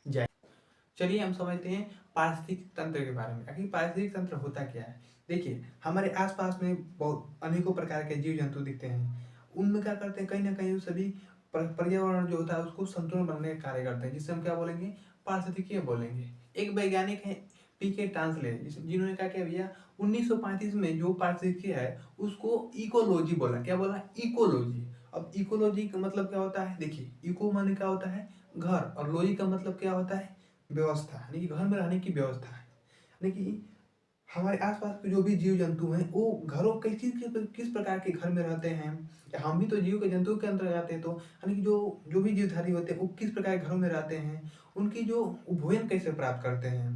जाए। चलिए हम समझते हैं पारिस्थितिक तंत्र के बारे में। आखिर पारिस्थितिक तंत्र होता क्या है? देखिए, हमारे आसपास में बहुत अनेकों प्रकार के जीव जंतु दिखते हैं। उनमें क्या करते हैं, कहीं ना कहीं वो सभी पर्यावरण जो होता है उसको संतुलन बनाने का कार्य करते हैं, जिससे हम क्या बोलेंगे, पारिस्थितिकीय बोलेंगे। एक वैज्ञानिक है पीके टांसले, जिन्होंने क्या किया भैया, 1935 में जो पारिस्थितिकीय है उसको इकोलॉजी बोला। क्या बोला? इकोलॉजी। अब इकोलॉजी का मतलब क्या होता है? देखिए, इको माने क्या होता है, घर, और लॉजी का मतलब क्या होता है, व्यवस्था, यानी कि घर में रहने की व्यवस्था है। यानी कि हमारे आसपास के जो भी जीव जंतु हैं वो घरों किस प्रकार के घर में रहते हैं, या हम भी तो जीव के जंतु के अंदर जाते हैं, तो यानी कि जो जो भी जीवधारी होते हैं वो किस प्रकार के घरों में रहते हैं, उनकी जो भोजन कैसे प्राप्त करते हैं,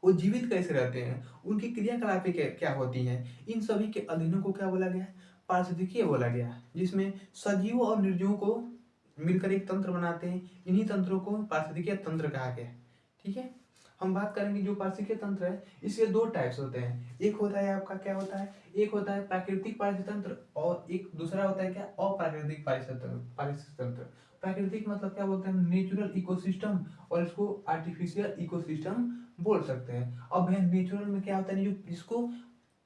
वो जीवित कैसे रहते हैं, उनकी क्रियाकलापें क्या होती हैं, इन सभी के अध्ययनों को क्या बोला गया, पारिस्थितिकीय बोला गया। जिसमें सजीवों और निर्जीवों को मिलकर एक तंत्र बनाते हैं, इन्हीं तंत्रों को पारिस्थितिकीय तंत्र कहा गया। ठीक है, हम बात करेंगे जो पारिस्थितिकीय तंत्र है, इसके दो टाइप्स होते हैं। एक होता है आपका क्या होता है, एक होता है प्राकृतिक पारिस्थितिक तंत्र, और एक दूसरा होता है क्या, अप्राकृतिक पारिस्थितिक तंत्र। प्राकृतिक मतलब क्या बोलते हैं, नेचुरल इकोसिस्टम, और इसको आर्टिफिशियल इकोसिस्टम बोल सकते हैं। अब है नेचुरल में क्या होता है, जो जिसको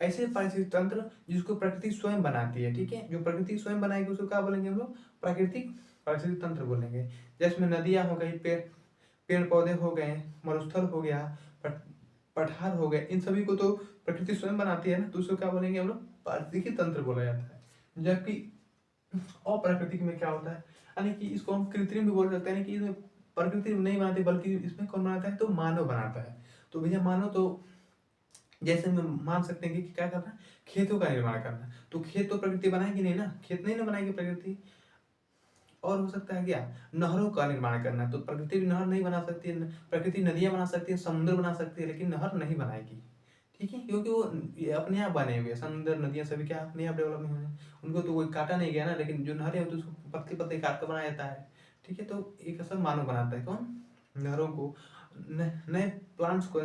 ऐसे पारिस्थितिक तंत्र जिसको प्रकृति स्वयं बनाती है। ठीक है, जो प्रकृति स्वयं बनाएगी उसको क्या बोलेंगे हम लोग, प्राकृतिक पारिस्थितिक तंत्र बोलेंगे। जैसे नदियां हो गई, पेड़ पौधे हो गए, मरुस्थल हो गया, पठार हो गए, इन सभी को तो प्रकृति स्वयं बनाती है ना, तो उसको क्या बोलेंगे हम लोग, पारिस्थितिकी तंत्र बोला जाता है। जबकि अप्राकृतिक में क्या होता है, यानी कि इसको हम कृत्रिम भी बोल सकते हैं, कि इसमें प्रकृति नहीं बनाती बल्कि इसमें कौन बनाता है, तो मानव बनाता है। तो भैया मानव तो जैसे हम मान सकते हैं कि क्या करना, खेतों का निर्माण करना, तो खेत तो प्रकृति बनाएगी नहीं ना, खेत नहीं ना बनाएगी प्रकृति। और हो सकता है क्या, नहरों का निर्माण करना, तो प्रकृति भी नहर नहीं बना सकती है, प्रकृति नदियां बना सकती है, समुद्र बना सकती है, लेकिन नहर नहीं बनाएगी। ठीक है, क्योंकि वो ये अपने आप बने हुए, समुद्र नदियां सभी क्या अपने आप डेवलप हुए हैं, उनको तो कोई काटा नहीं गया ना। लेकिन जो नहर है तो उसको पत्ते पत्ते काट कर बनाया जाता है। ठीक है, तो एक सब मानव बनाता है, कौन, नहरों को। नए प्लांट्स को,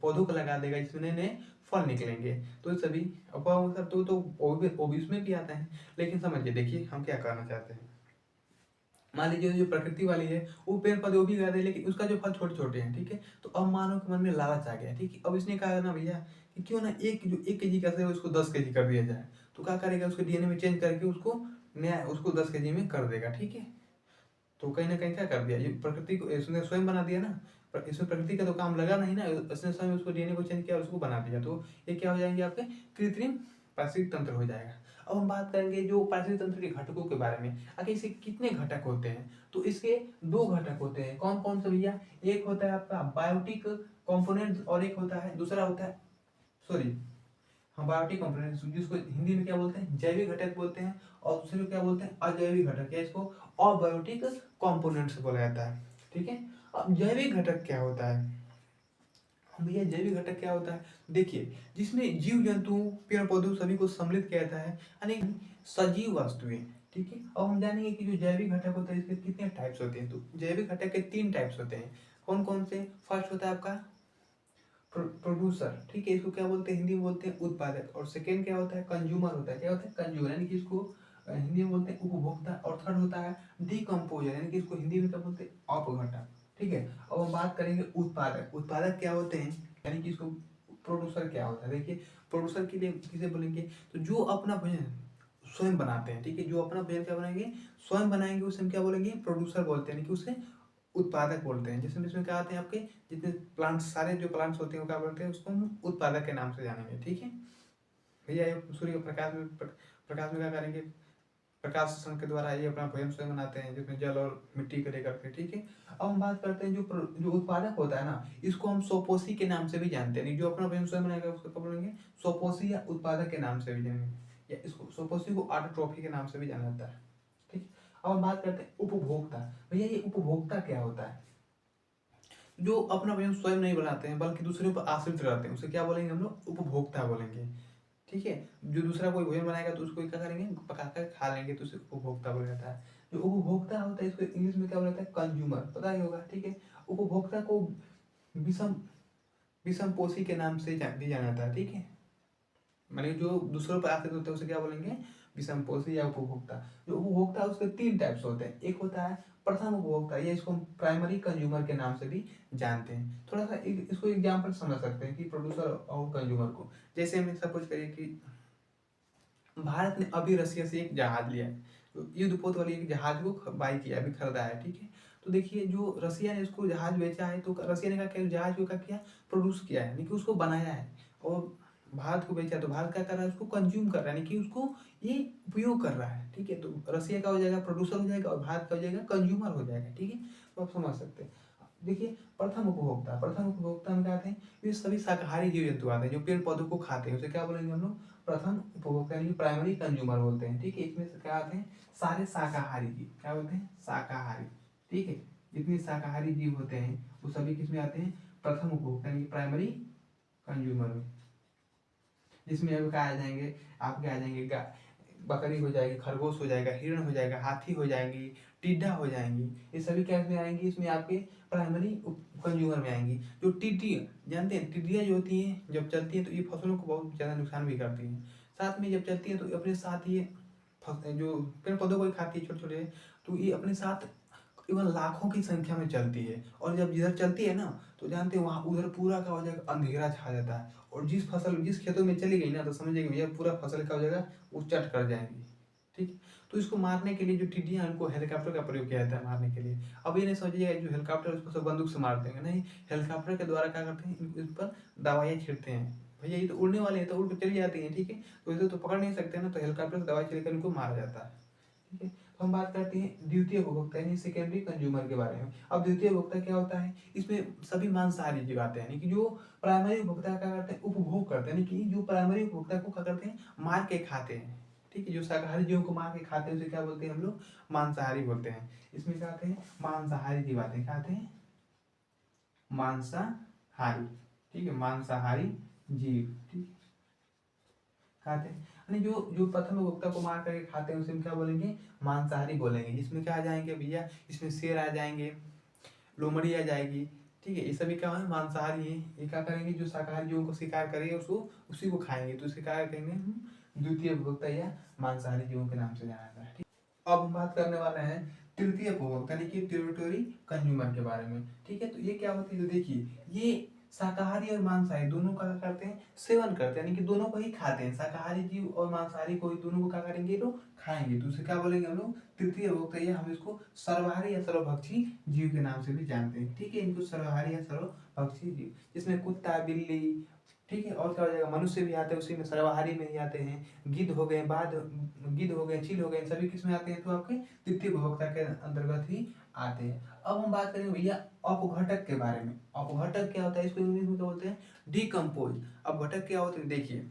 पौधों को लगा देगा, इसमें नए नए फल निकलेंगे, तो सभी अफवाह सब तो वो भी इसमें भी आता है। लेकिन समझिए, देखिए हम क्या करना चाहते हैं। मान लीजिए जो प्रकृति वाली है वो पेड़ पौधे वो भी उगाते हैं, लेकिन उसका जो फल छोटे छोटे हैं। ठीक है, तो अब मानव के मन में लालच आ गया। ठीक है, अब इसने कहा ना भैया कि क्यों ना एक जो 1 kg का सेब है उसको 10 kg कर दिया जाए। तो क्या करेगा, उसके डीएनए में चेंज करके उसको नया, उसको 10 kg में कर देगा। ठीक है, तो कहीं ना कहीं क्या कर दिया, ये प्रकृति को इसने स्वयं बना दिया ना, पर इसमें प्रकृति का तो काम लगा नहीं ना, इसने स्वयं उसको डीएनए को चेंज किया और उसको बना दिया। तो ये क्या हो जाएंगे आपके, कृत्रिम पारिस्थितिक तंत्र हो जाएगा। अब हम बात करेंगे जो पारिस्थितिक तंत्र के घटकों के बारे में। आखिर इसके कितने घटक होते हैं, तो इसके दो घटक होते हैं। कौन कौन से भैया, एक होता है आपका बायोटिक कंपोनेंट, और एक होता है, दूसरा होता है, सॉरी, हाँ, बायोटिक कंपोनेंट्स, जिसको हिंदी में क्या बोलते हैं, जैविक घटक बोलते हैं, और दूसरे को क्या बोलते हैं, अजैविक घटक, या इसको अबायोटिक कंपोनेंट्स बोला जाता है। ठीक है, अब जैविक घटक क्या होता है, भैया जैविक घटक क्या होता है, देखिए, जिसमें जीव जंतु, पेड़ पौधों सभी को सम्मिलित किया जाता है, यानी सजीव वस्तुएं। ठीक है, अब हम जानेंगे कि जो जैविक घटक होता है इसके कितने टाइप्स होते हैं। तो जैविक घटक के 3 टाइप्स होते हैं। कौन कौन से, फर्स्ट होता है आपका प्रोड्यूसर। ठीक है, इसको क्या बोलते हैं, हिंदी में बोलते हैं उत्पादक। और सेकेंड क्या होता है, कंज्यूमर होता है। क्या होता है, कंज्यूमर, यानी कि इसको हिंदी में बोलते हैं उपभोक्ता। और थर्ड होता है डिकम्पोजर, यानी कि इसको हिंदी में क्या बोलते हैं, अपघटक। ठीक है, अब हम बात करेंगे उत्पादक। उत्पादक क्या होते हैं, यानी कि इसको प्रोड्यूसर क्या होता है। देखिए, प्रोड्यूसर के लिए किसे बोलेंगे, तो जो अपना भोजन स्वयं बनाते हैं। ठीक है, जो अपना भोजन क्या बनाएंगे, स्वयं बनाएंगे, उसे हम क्या बोलेंगे, प्रोड्यूसर बोलते हैं, यानी कि उसे उत्पादक बोलते हैं। जिसमें इसमें क्या आते हैं आपके, जितने प्लांट्स, सारे जो प्लांट्स होते हैं वो क्या बोलते हैं, उसको हम उत्पादक के नाम से जानेंगे। ठीक है भैया, ये सूर्य के प्रकाश में क्या करेंगे, प्रकाश संश्लेषण के द्वारा ये अपना भोजन स्वयं बनाते हैं, जिसमें जल और मिट्टी को लेकर के। ठीक है, अब हम बात करते हैं जो उत्पादक होता है ना, इसको हम स्वपोषी के नाम से भी जानते हैं। जो अपना भोजन स्वयं बनाएगा उसको क्या बोलेंगे, स्वपोषी या उत्पादक के नाम से भी जानेंगे, या इसको स्वपोषी को ऑटोट्रॉफी के नाम से भी जाना जाता है। ठीक, अब हम बात करते हैं उपभोक्ता। भैया ये उपभोक्ता क्या होता है, जो अपना भोजन स्वयं नहीं बनाते हैं बल्कि दूसरे पर आश्रित रहते हैं, उसे क्या बोलेंगे, हम लोग उपभोक्ता बोलेंगे। ठीक है, जो दूसरा कोई भोजन बनाएगा तो उसको क्या करेंगे, पकाकर खा लेंगे, तो उसे उपभोक्ता बोला जाता है। जो उपभोक्ता होता है इसको इंग्लिश में क्या बोला जाता है, कंज्यूमर, पता ही होगा। ठीक है, उपभोक्ता को विषम विषम पोषी के नाम से भी जाना जाता है। ठीक है, माने जो दूसरों पर आश्रित होते हैं उसे क्या बोलेंगे, विषम पोषी या उपभोक्ता। जो उपभोक्ता उसके 3 टाइप्स होते हैं। एक होता है प्रथम उपभोक्ता, या इसको हम प्राइमरी कंज्यूमर के नाम से भी जानते हैं। थोड़ा सा इसको एग्जाम्पल समझ सकते हैं कि प्रोड्यूसर और कंज्यूमर को। जैसे हमें सपोज करिए कि भारत ने अभी रसिया से एक जहाज लिया है, युद्धपोत वाली एक जहाज को बाई किया, अभी खरीदा है, ठीक है। तो देखिए जो रसिया ने उसको जहाज बेचा है, तो रसिया ने क्या किया, जहाज को क्या किया, प्रोड्यूस किया है, यानी कि उसको बनाया है, और भारत को बेचा, तो भारत क्या कर रहा है, उसको कंज्यूम कर रहा है, यानी कि उसको ये उपयोग कर रहा है, ठीक है। तो रसिया का हो जाएगा प्रोड्यूसर हो जाएगा, और भारत का हो जाएगा कंज्यूमर हो जाएगा, ठीक है। तो आप समझ सकते हैं। देखिए प्रथम उपभोक्ता में क्या आते हैं, ये सभी शाकाहारी जीव जंतु आते हैं जो पेड़ पौधों को खाते हैं, उसे क्या बोलेंगे हम लोग, प्रथम उपभोक्ता, यानी प्राइमरी कंज्यूमर बोलते हैं, ठीक है। इसमें से क्या आते हैं, सारे शाकाहारी जीव, क्या बोलते हैं, शाकाहारी, ठीक है। जितने शाकाहारी जीव होते हैं वो सभी किसमें आते हैं, प्रथम उपभोक्ता यानी प्राइमरी कंज्यूमर में। जिसमें अब क्या आ जाएंगे, आपके आ जाएंगे बकरी हो जाएगी, खरगोश हो जाएगा, हिरण हो जाएगा, हाथी हो जाएंगी, टिड्डा हो जाएंगी, ये सभी क्या इसमें आएंगी, इसमें आपके प्राइमरी कंज्यूमर में आएंगी। जो टिड्डी, जानते हैं टिड्डियाँ जो होती हैं जब चलती हैं तो ये फसलों को बहुत ज़्यादा नुकसान भी करती हैं। साथ में जब चलती हैं तो अपने साथ ये जो पेड़ पौधों को ही खाती है छोटे छोटे, तो ये अपने साथ इवन लाखों की संख्या में चलती है। और जब जिधर चलती है ना, तो जानते हैं वहाँ उधर पूरा का हो जाएगा, अंधेरा छा जाता है, और जिस खेतों में चली गई ना, तो समझिए कि भैया पूरा फसल का हो जाएगा, वो चट कर जाएंगी, ठीक। तो इसको मारने के लिए जो टिड्डियाँ हैं उनको हेलीकॉप्टर का प्रयोग किया जाता है मारने के लिए। अब ये नहीं समझिएगा जो हेलीकॉप्टर उसको सब बंदूक से मार देंगे, नहीं, हेलीकॉप्टर के द्वारा क्या करते हैं, इन पर दवाइयाँ छिड़कते हैं। भैया ये तो उड़ने वाले हैं, तो उड़ के चली जाती हैं, ठीक है। तो इसे तो पकड़ नहीं सकते ना, तो हेलीकॉप्टर से दवाई छिड़कर इनको मारा जाता है, ठीक है। तो हम बात करते हैं द्वितीय उपभोक्ता यानी सेकेंडरी कंज्यूमर के बारे में। अब द्वितीय उपभोक्ता क्या होता है, इसमें सभी मांसाहारी जीव आते हैं, यानी कि जो प्राइमरी उपभोक्ता क्या करते हैं, उपभोग करते हैं, यानी कि जो प्राइमरी उपभोक्ता को क्या करते हैं, मार के खाते हैं, ठीक है। जो शाकाहारी जीवों को मार के खाते हैं उसे क्या बोलते हैं हम लोग, मांसाहारी बोलते हैं। इसमें क्या आते हैं, मांसाहारी जीव आते हैं, क्या आते हैं, मांसाहारी, ठीक है, मांसाहारी जीव, ठीक है, खाते हैं। यानी जो जो प्रथम उपभोक्ता को मार करके खाते हैं उसे हम क्या बोलेंगे, मांसाहारी बोलेंगे। जिसमें क्या आ जाएंगे भैया, इसमें शेर आ जाएंगे, लोमड़ी आ जाएगी, ठीक है। ये सभी क्या है, मांसाहारी है। ये क्या करेंगे, जो शाकाहारी जीवों को शिकार करेंगे उसको उसी को खाएंगे, तो इसे क्या कहेंगे हम, द्वितीय उपभोक्ता या मांसाहारी जीवों के नाम से जाना जाता है, ठीक। अब हम बात करने वाले हैं तृतीय उपभोक्ता यानी कि टेरिटोरी कंज्यूमर के बारे में, ठीक है। तो ये क्या होती है, तो देखिए ये शाकाहारी और मांसाहारी दोनों का क्या करते हैं, सेवन करते हैं, यानी कि दोनों को ही खाते हैं, शाकाहारी जीव और मांसाहारी को, दोनों को क्या करेंगे, तो खाएंगे, तो उसे क्या बोलेंगे हम लोग, तृतीय उपभोक्ता, या हम इसको सर्वहारी या सर्वभक्षी जीव के नाम से भी जानते हैं, ठीक है। इनको सर्वहारी या सर्वभक्षी जीव, जिसमें कुत्ता, बिल्ली, ठीक है, और क्या हो जाएगा, मनुष्य भी आते हैं उसी में, सर्वहारी में ही आते हैं। गिद्ध हो गए, बाघ, गिद्ध हो गए, चील हो गए, सभी किस में आते हैं, तो आपके तृतीय उपभोक्ता के अंतर्गत ही आते हैं। अब हम बात करेंगे भैया अपघटक के बारे में। अपघटक क्या होता है, इसको इंग्लिश में क्या बोलते हैं, डिकम्पोज। अपघटक क्या होते हैं, देखिए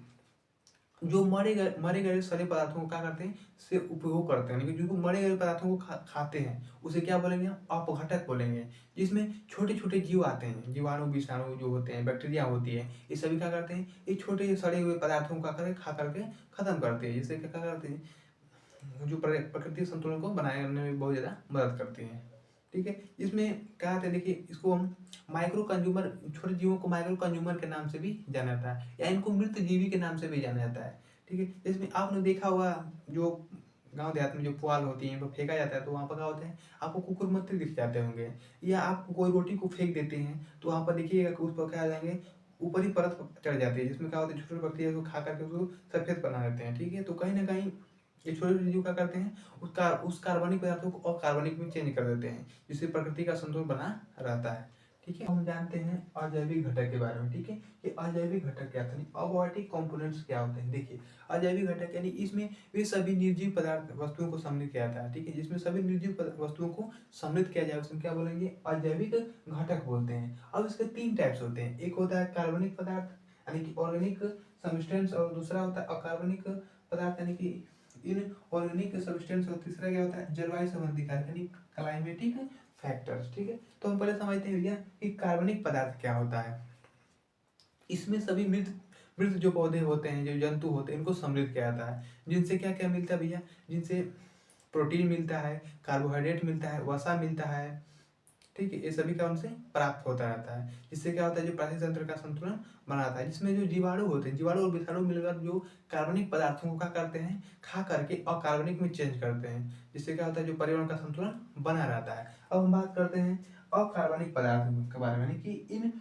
जो मरे गए सड़े पदार्थों को क्या करते हैं, से उपयोग करते हैं, जो मरे गए पदार्थों को खाते हैं उसे क्या बोलेंगे, हम अपघटक बोलेंगे। जिसमें छोटे छोटे जीव आते हैं, जीवाणु विषाणु जो होते हैं, बैक्टीरिया होती है, ये सभी क्या करते हैं, ये छोटे सड़े हुए पदार्थों को खा करके खत्म करते हैं। जिससे क्या करते हैं, जो प्रकृति संतुलन को बनाए रखने में बहुत ज़्यादा मदद करते हैं, ठीक है। इसमें क्या होता है, देखिए इसको हम माइक्रो कंज्यूमर, छोटे जीवों को माइक्रो कंज्यूमर के नाम से भी जाना जाता है, या इनको मृत जीवी के नाम से भी जाना जाता है, ठीक है। इसमें आपने देखा होगा जो गांव देहात में जो पुआल होती है फेंका जाता है, तो वहाँ पर क्या होते हैं, आपको कुकुर मत्ती दिख जाते होंगे, या आप कोई रोटी को फेंक देते हैं तो वहाँ पर देखिएगा कि उस पर क्या आ जाएंगे, ऊपरी परत चढ़ जाती है, जिसमें क्या होता है, छोटे छोटे बैक्टीरिया को खा करके उसको सफेद बना देते हैं, ठीक है। तो कहीं ना कहीं ये छोटे छोटे जीव क्या करते हैं, उस कार्बनिक पदार्थों को अकार्बनिक में चेंज कर देते हैं, जिससे प्रकृति का संतुलन बना रहता है, ठीक है। हम जानते हैं अजैविक घटक के बारे में, ठीक है। ये अजैविक घटक क्या होते हैं, अबायोटिक कंपोनेंट्स क्या होते हैं। देखिए अजैविक घटक यानी इसमें वे सभी निर्जीव पदार्थ वस्तुओं को सम्मिलित किया जाता है, ठीक है। जिसमें सभी निर्जीव वस्तुओं को सम्मिलित किया जाए उसे क्या बोलेंगे, अजैविक घटक बोलते हैं। अब इसके तीन टाइप्स होते हैं, एक होता है कार्बनिक पदार्थ यानी कि ऑर्गेनिक सब्सटेंस, और दूसरा होता है अकार्बनिक पदार्थ यानी कि इनऑर्गेनिक सब्सटेंस, और तीसरा क्या होता है, जलवायु संबंधी कारक यानी क्लाइमेटिक फैक्टर्स, ठीक है। तो हम पहले समझते हैं भैया कि कार्बनिक पदार्थ क्या होता है। इसमें सभी मृत मृत जो पौधे होते हैं, जो जंतु होते हैं, इनको समृद्ध किया जाता है। जिनसे क्या क्या मिलता है भैया, जिनसे प्रोटीन मिलता है, कार्बोहाइड्रेट मिलता है, वसा मिलता है, ठीक है, ये सभी का उनसे प्राप्त होता रहता है, जिससे क्या होता है जो पाचन तंत्र का संतुलन बनाता है, जिसमें जो जीवाणु होते हैं, जीवाणु और विषाणु मिलकर जो कार्बनिक पदार्थों को क्या करते हैं, खा करके अकार्बनिक में चेंज करते हैं, जिससे क्या होता है जो पर्यावरण का संतुलन बना रहता है। अब हम बात करते हैं अकार्बनिक पदार्थों के बारे में, यानी कि इन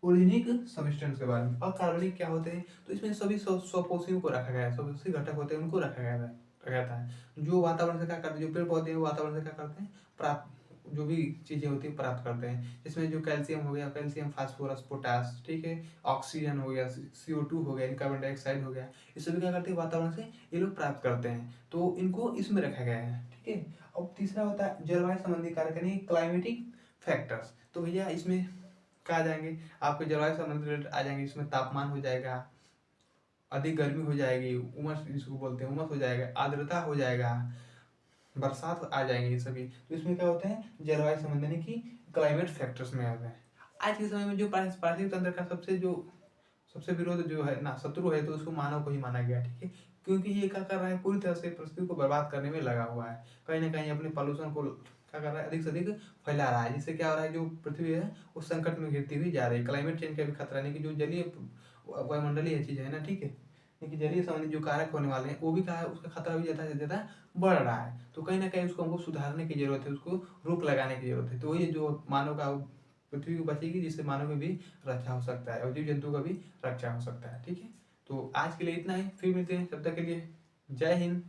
ऑर्गेनिक सब्सटेंस के बारे में। अकार्बनिक क्या होते हैं, तो इसमें सभी स्वपोषियों को रखा गया है, स्वपोषी घटक होते हैं उनको रखा गया है, रहता है, जो वातावरण से क्या करते हैं, जो पेड़ पौधे हैं वो वातावरण से क्या करते हैं, प्राप्त जो भी चीज़ें होती है प्राप्त करते हैं, जिसमें जो कैल्शियम हो गया, कैल्शियम, फास्फोरस, पोटास, ठीक है, ऑक्सीजन हो गया, CO2 हो गया, कार्बन डाइऑक्साइड हो गया, ये सभी क्या करते हैं वातावरण से ये लोग प्राप्त करते हैं, तो इनको इसमें रखा गया है, ठीक है। अब तीसरा होता है जलवायु संबंधी कारक, यानी क्लाइमेटिक फैक्टर्स। तो भैया इसमें क्या आ जाएंगे, आपके जलवायु संबंधी रिलेटेड आ जाएंगे, इसमें तापमान हो जाएगा, अधिक गर्मी हो जाएगी, उमस जिसको बोलते हैं उमस हो जाएगा, आर्द्रता हो जाएगा, बरसात आ जाएंगे, ये सभी तो इसमें क्या होते हैं जलवायु संबंधी, यानी कि क्लाइमेट फैक्टर्स में आते हैं। आज के समय में जो पारिस्थितिक तंत्र का सबसे विरोध जो है ना, शत्रु है, तो उसको मानव को ही माना गया, ठीक है, क्योंकि ये क्या कर रहा है, पूरी तरह से परिस्थिति को बर्बाद करने में लगा हुआ है, कहीं ना कहीं अपने पॉल्यूशन को क्या कर रहा है, अधिक से अधिक फैला रहा है, जिससे क्या हो रहा है जो पृथ्वी है वो संकट में घिरती हुई जा रही है। क्लाइमेट चेंज का भी खतरा नहीं, कि जो जलीय वायुमंडलीय चीज है ना, ठीक है, लेकिन जलीय संबंधी जो कारक होने वाले हैं वो भी क्या है, उसका खतरा भी ज़्यादा से ज़्यादा बढ़ रहा है, तो कहीं ना कहीं उसको हमको सुधारने की जरूरत है, उसको रोक लगाने की जरूरत है, तो ये जो मानव का पृथ्वी को बचेगी, जिससे मानव की भी रक्षा हो सकता है और जीव जंतु का भी रक्षा हो सकता है, ठीक है। तो आज के लिए इतना ही, फिर मिलते हैं, तब तक के लिए जय हिंद।